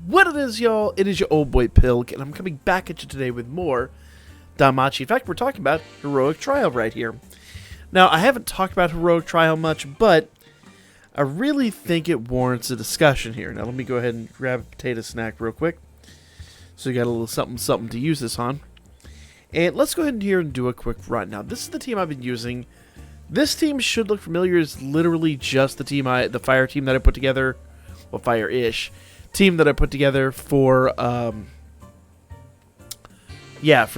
What it is, y'all, it is your old boy Pilk, and I'm coming back at you today with more Danmachi. In fact, we're talking about Heroic Trial right here. Now, I haven't talked about Heroic Trial much, but I really think it warrants a discussion here. Now, let me go ahead and grab a potato snack real quick. So you got a little something to use this on. And let's go ahead and here and do a quick run. Now, this is the team I've been using. This team should look familiar. It's literally just the fire team that I put together. Well, fire-ish. Team that I put together for, for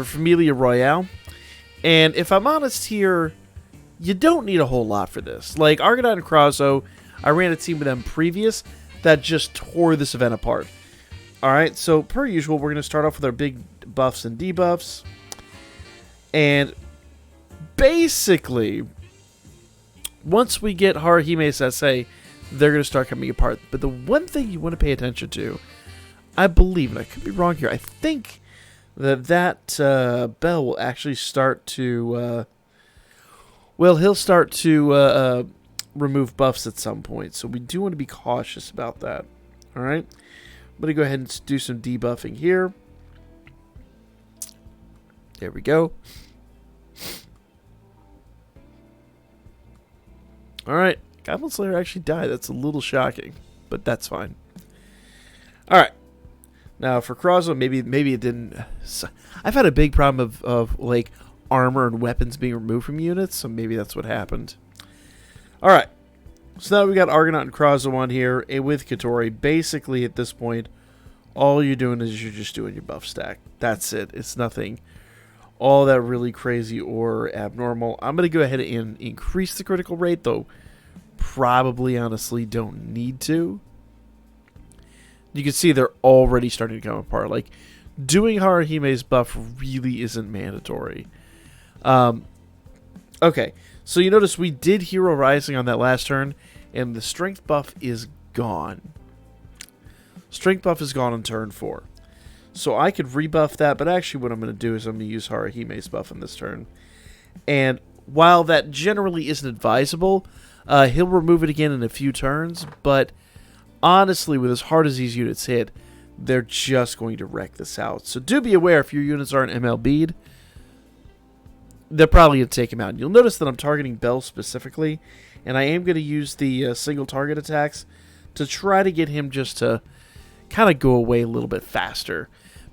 Familia Royale. And if I'm honest here, you don't need a whole lot for this. Like, Argonaut and Krazo, I ran a team with them previous that just tore this event apart. Alright, so per usual, we're going to start off with our big buffs and debuffs. And basically, once we get Haruhime Sensei, they're going to start coming apart. But the one thing you want to pay attention to, I believe, and I could be wrong here, I think that Bell will actually start to, he'll start to remove buffs at some point. So we do want to be cautious about that. Alright? I'm going to go ahead and do some debuffing here. There we go. Alright. Goblin Slayer actually died. That's a little shocking, but that's fine. Alright. Now, for Krazo, maybe it didn't... I've had a big problem of like, armor and weapons being removed from units, so maybe that's what happened. Alright. So now we got Argonaut and Krazo on here, and with Katori, basically at this point, all you're doing is you're just doing your buff stack. That's it. It's nothing all that really crazy or abnormal. I'm going to go ahead and increase the critical rate, though probably honestly don't need to. You can see they're already starting to come apart. Like, doing Haruhime's buff really isn't mandatory. Okay, so you notice we did Hero Rising on that last turn, and the strength buff is gone. Strength buff is gone on turn 4. So I could rebuff that, but actually what I'm going to do is I'm going to use Haruhime's buff in this turn. And while that generally isn't advisable, he'll remove it again in a few turns, but honestly, with as hard as these units hit, they're just going to wreck this out. So do be aware, if your units aren't MLB'd, they're probably going to take him out. And you'll notice that I'm targeting Bell specifically, and I am going to use the single target attacks to try to get him just to kind of go away a little bit faster.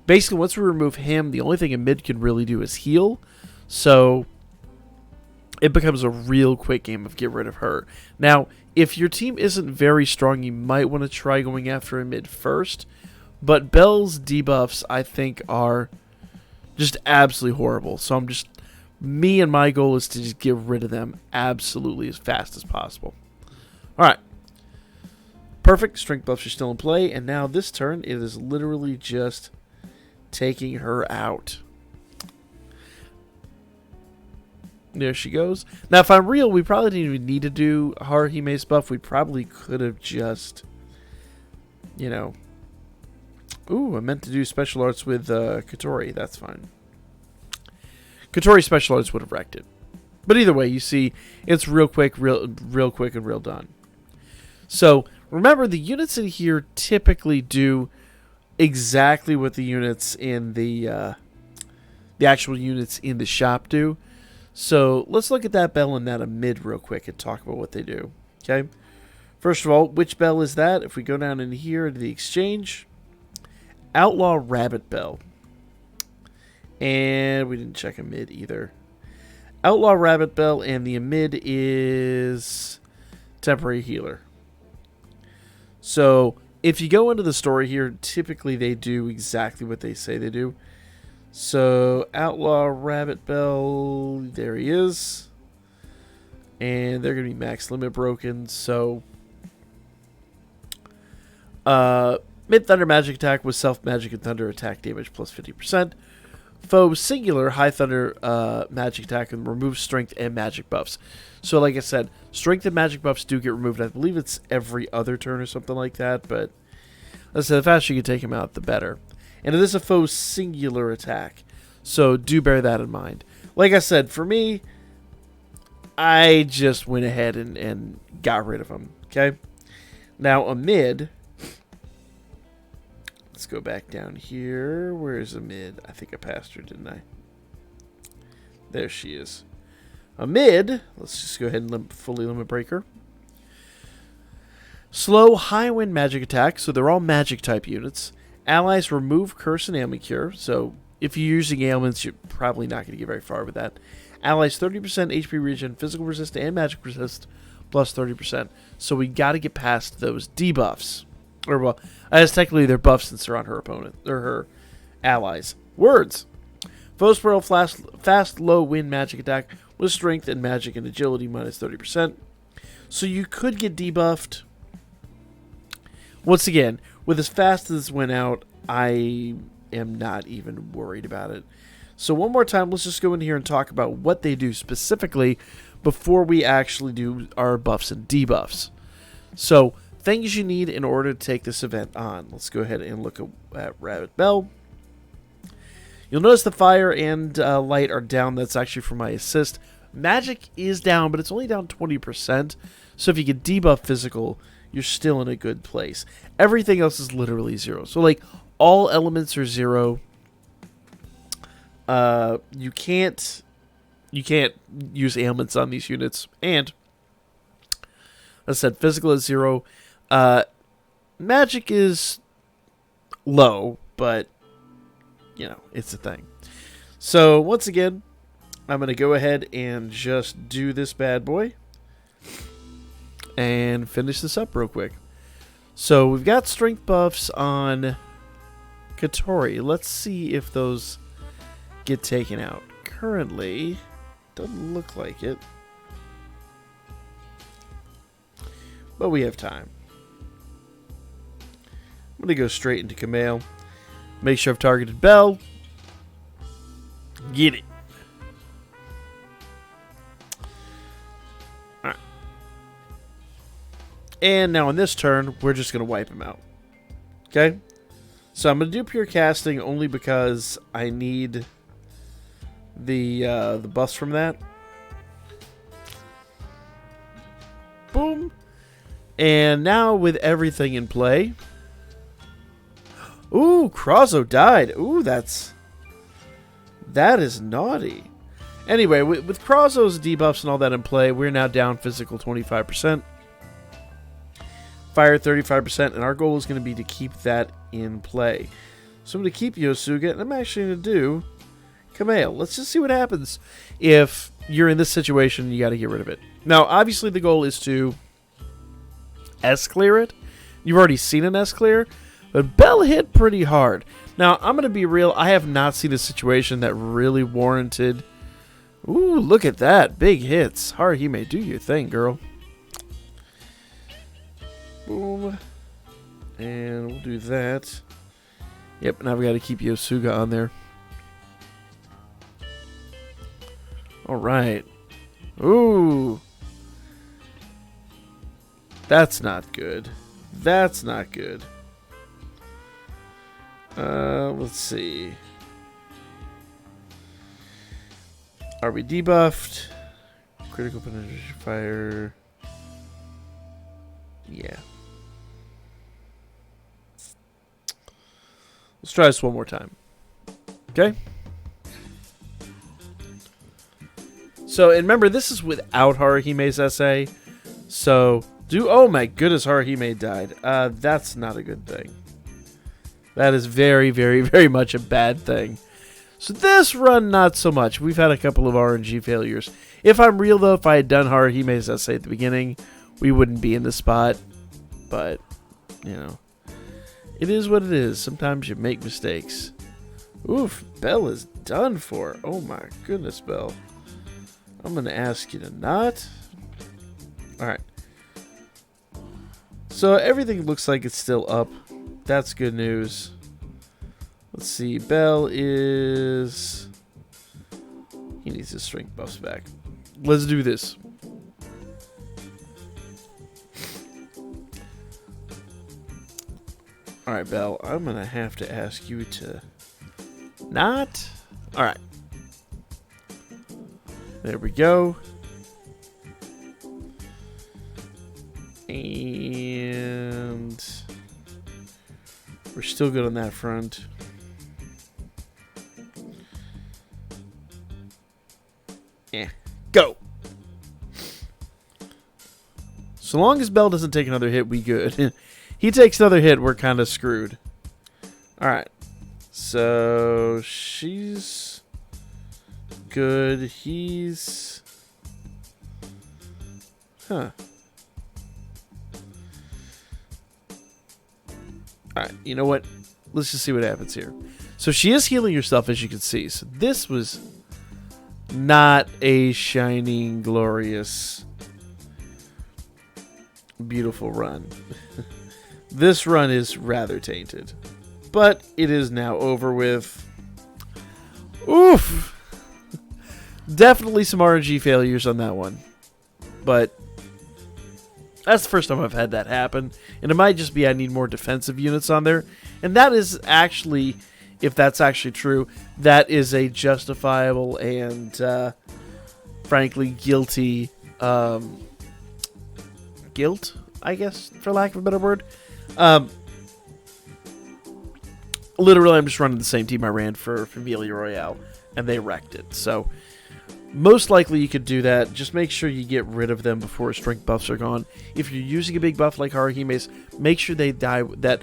Basically, once we remove him, the only thing AMID can really do is heal. So it becomes a real quick game of get rid of her. Now, if your team isn't very strong, you might want to try going after AMID first. But Bell's debuffs, I think, are just absolutely horrible. So me and my goal is to just get rid of them absolutely as fast as possible. Alright. Perfect. Strength buffs are still in play. And now this turn, it is literally just taking her out. There she goes. Now, if I'm real, we probably didn't even need to do Haruhime's buff. We probably could have just, Ooh, I meant to do special arts with Katori. That's fine. Katori special arts would have wrecked it. But either way, you see, it's real quick, real quick, and real done. So, remember, the units in here typically do exactly what the units in the actual units in the shop do. So, let's look at that Bell and that AMID real quick and talk about what they do. Okay? First of all, which Bell is that? If we go down in here to the exchange, Outlaw Rabbit Bell. And we didn't check AMID either. Outlaw Rabbit Bell, and the AMID is Temporary Healer. So, if you go into the story here, typically they do exactly what they say they do. So, Outlaw Rabbit Bell, there he is. And they're going to be max limit broken, so mid thunder magic attack with self magic and thunder attack damage plus 50%. Foe singular high thunder magic attack and remove strength and magic buffs. So like I said, strength and magic buffs do get removed. I believe it's every other turn or something like that, but let's say the faster you can take him out, the better. And it is a foe singular attack, so do bear that in mind. Like I said, for me, I just went ahead and got rid of him, okay? Now, AMID Let's go back down here. Where's AMID? I think I passed her, didn't I? There she is. AMID. Let's just go ahead and fully limit break her. Slow, high wind magic attack. So they're all magic type units. Allies remove curse and ailment cure. So if you're using ailments, you're probably not going to get very far with that. Allies 30% HP regen, physical resist, and magic resist, plus 30%. So we got to get past those debuffs. Or, well, as technically they're buffs since they're on her opponent, or her allies. Words. Foes Pearl fast, low wind magic attack with strength and magic and agility minus 30%. So you could get debuffed. Once again, with as fast as this went out, I am not even worried about it. So one more time, let's just go in here and talk about what they do specifically before we actually do our buffs and debuffs. So, things you need in order to take this event on. Let's go ahead and look at Rabbit Bell. You'll notice the fire and light are down. That's actually for my assist. Magic is down, but it's only down 20%. So if you get debuff physical, you're still in a good place. Everything else is literally 0. So like all elements are 0. You can't use ailments on these units. And as I said, physical is 0. Magic is low, but you know, it's a thing. So once again, I'm going to go ahead and just do this bad boy and finish this up real quick. So we've got strength buffs on Katori. Let's see if those get taken out. Currently, doesn't look like it, but we have time. I'm going to go straight into Kamale. Make sure I've targeted Bell. Get it. Alright. And now on this turn, we're just going to wipe him out. Okay? So I'm going to do pure casting only because I need the buffs from that. Boom. And now with everything in play... Ooh, Krazo died. Ooh, that is naughty. Anyway, with Krazo's debuffs and all that in play, we're now down physical 25%. Fire 35%, and our goal is going to be to keep that in play. So I'm going to keep Yosuga, and I'm actually going to do Kamale. Let's just see what happens if you're in this situation and you got to get rid of it. Now, obviously the goal is to S-clear it. You've already seen an S-clear. But Bell hit pretty hard. Now, I'm going to be real. I have not seen a situation that really warranted... Ooh, look at that. Big hits. Haruhime, do your thing, girl. Boom. And we'll do that. Yep, now I've got to keep Yosuga on there. Alright. Ooh. That's not good. That's not good. Let's see. Are we debuffed? Critical penetration fire. Yeah. Let's try this one more time. Okay? So, and remember, this is without Haruhime's SA. So, oh my goodness, Haruhime died. That's not a good thing. That is very, very, very much a bad thing. So this run, not so much. We've had a couple of RNG failures. If I'm real, though, if I had done Haruhime's essay at the beginning, we wouldn't be in this spot. But, you know, it is what it is. Sometimes you make mistakes. Oof, Bell is done for. Oh my goodness, Bell. I'm going to ask you to not. Alright. So everything looks like it's still up. That's good news. Let's see. Bell is... He needs his strength buffs back. Let's do this. Alright, Bell. I'm going to have to ask you to... Not? Alright. There we go. And... We're still good on that front. Yeah. Go! So long as Bell doesn't take another hit, we good. He takes another hit, we're kind of screwed. Alright. So, she's good. He's... Huh. Alright, you know what? Let's just see what happens here. So she is healing herself, as you can see. So this was not a shining, glorious, beautiful run. This run is rather tainted. But it is now over with. Oof! Definitely some RNG failures on that one. But that's the first time I've had that happen. And it might just be I need more defensive units on there. And that is actually, if that's actually true, that is a justifiable and, frankly, guilty, guilt, I guess, for lack of a better word. Literally, I'm just running the same team I ran for Familia Royale, and they wrecked it. So, most likely you could do that. Just make sure you get rid of them before strength buffs are gone. If you're using a big buff like Haruhime's, make sure they die. That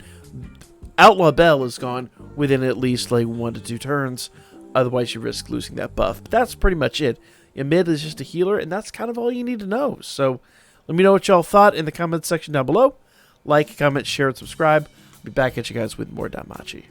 Outlaw Bell is gone within at least like 1 to 2 turns. Otherwise, you risk losing that buff. But that's pretty much it. AMID is just a healer, and that's kind of all you need to know. So, let me know what y'all thought in the comments section down below. Like, comment, share, and subscribe. I'll be back at you guys with more Danmachi.